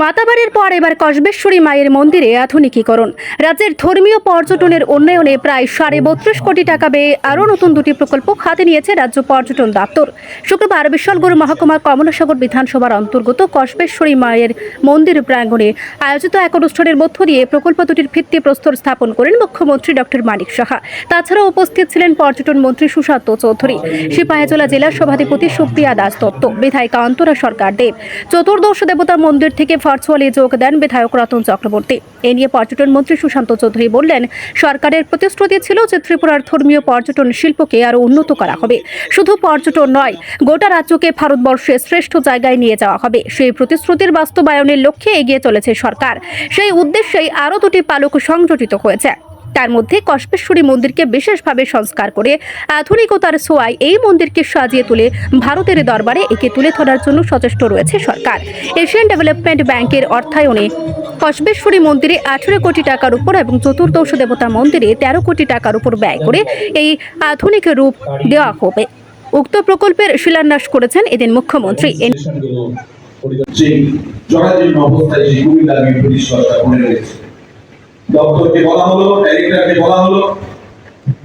মাতাবাড়ির পর এবার কসবেশ্বরী মায়ের মন্দিরে আধুনিকীকরণ। রাজ্যের ধর্মীয় পর্যটনের উন্নয়নে প্রায় 32.5 কোটি টাকা ব্যয়ে আরও নতুন দুটি প্রকল্প হাতে নিয়েছে রাজ্য পর্যটন দপ্তর। শুক্রবার বিশালগড় মহকুমার কমলাসাগর বিধানসভার অন্তর্গত কসবেশ্বরী মায়ের মন্দির প্রাঙ্গণে আয়োজিত এক অনুষ্ঠানের মধ্য দিয়ে প্রকল্প দুটির ভিত্তিপ্রস্তর স্থাপন করেন মুখ্যমন্ত্রী ডক্টর মানিক সাহা। তাছাড়াও উপস্থিত ছিলেন পর্যটন মন্ত্রী সুশান্ত চৌধুরী, সিপাহীজলা জেলার সভাধিপতি সুপ্রিয়া দাস দত্ত, বিধায়িকা অন্তরা সরকার দেব। চতুর্দশ দেবতা মন্দির থেকে ভার্চুয়ালি যোগ দেন বিধায়ক রতন চক্রবর্তী। এ নিয়ে পর্যটন মন্ত্রী সুশান্ত চৌধুরী বললেন, সরকারের প্রতিশ্রুতি ছিল যে ত্রিপুরার ধর্মীয় পর্যটন শিল্পকে আরও উন্নত করা হবে। শুধু পর্যটন নয়, গোটা রাজ্যকে ভারতবর্ষের শ্রেষ্ঠ জায়গায় নিয়ে যাওয়া হবে। সেই প্রতিশ্রুতির বাস্তবায়নের লক্ষ্যে এগিয়ে চলেছে সরকার। সেই উদ্দেশ্যেই আরও দুটি পালক সংযোজিত হয়েছে। তার মধ্যে কসবেশ্বরী মন্দিরকে বিশেষভাবে সংস্কার করে আধুনিকতার ছোঁয়ায় এই মন্দিরকে সাজিয়ে তুলে ভারতের দরবারে একে তুলে ধরার জন্য সচেষ্ট রয়েছে সরকার। এশিয়ান ডেভেলপমেন্ট ব্যাংকের অর্থায়নে কসবেশ্বরী মন্দিরে 18 কোটি টাকার উপর এবং চতুর্দশ দেবতা মন্দিরে 13 কোটি টাকার উপর ব্যয় করে এই আধুনিক রূপ দেওয়া হবে। উক্ত প্রকল্পের শিলান্যাস করেছেন এদিন মুখ্যমন্ত্রী। দপ্তরকে বলা হলো, ডাইরেক্টরকে বলা হলো,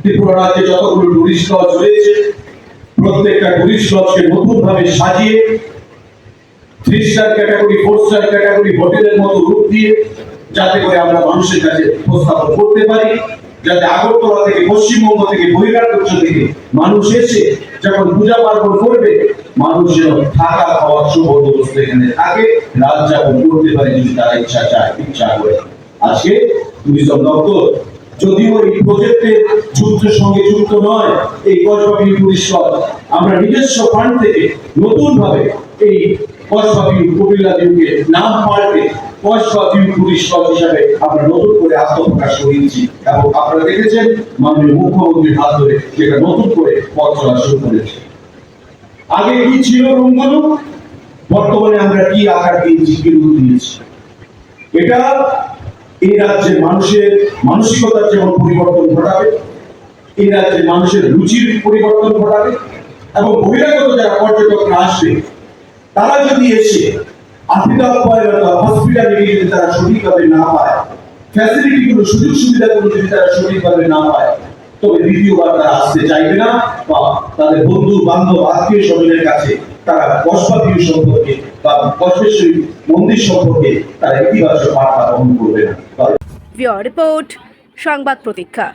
ত্রিপুরা রাজ্যে যতগুলো টুরিস্ট লজ রয়েছে প্রত্যেকটা টুরিস্ট লজকে নতুন ভাবে সাজিয়ে 3 স্টার ক্যাটাগরি 4 স্টার ক্যাটাগরি হোটেলের মতো রূপ দিয়ে যাতে করে আমরা মানুষের কাছে উপস্থাপন করতে পারি, যাতে আগরতলা থেকে পশ্চিমবঙ্গ থেকে বহিরাজ্য থেকে মানুষ এসে যখন পূজা পার্বণ করবে মানুষ যেন থাকা খাওয়ার সুবন্দোবস্ত এখানে থাকে, রাত যাপন করতে পারে যদি তারা ইচ্ছা করে। আজকে টুরিজম দপ্তর যদিও এই প্রজেক্টের যুদ্ধের সঙ্গে যুক্ত নয়, এই কসবা ভিউ টুরিস্ট লজ আমরা নিজস্ব ফান্ড থেকে নতুন ভাবে এই কসবা ভিউ কপিলা ভিউকে নাম পাল্টে কসবা ভিউ টুরিস্ট লজ হিসাবে আমরা নতুন করে আত্মপ্রকাশ করেছি এবং আপনারা দেখেছেন মাননীয় মুখ্যমন্ত্রীর হাত ধরে যেটা নতুন করে পথ চলা শুরু করেছে। আগে কি ছিল রুমগুলো, বর্তমানে আমরা কি আকার দিয়েছি, কি রূপ দিয়েছি, এটা এই রাজ্যের মানুষের মানসিকতার যেমন পরিবর্তন ঘটাবে, এই রাজ্যের মানুষের রুচির পরিবর্তন ঘটাবে এবং বহিরাগত যারা পর্যটকরা আসবে তারা যদি এসে হসপিটালিটি যদি তারা সঠিকভাবে না পায়, ফ্যাসিলিটি গুলো সুযোগ সুবিধাগুলো যদি তারা সঠিকভাবে না পায়, তবে দ্বিতীয়বার তারা আসতে চাইবে না বা তাদের বন্ধু বান্ধব আত্মীয় স্বজনের কাছে তারা কসবা ভিউ সম্পর্কে বা কসবেশ্বরী মন্দির সম্পর্কে তারা ইতিবাচক বার্তা বহন করবে না। রিপোর্ট, সংবাদ প্রতীক্ষা।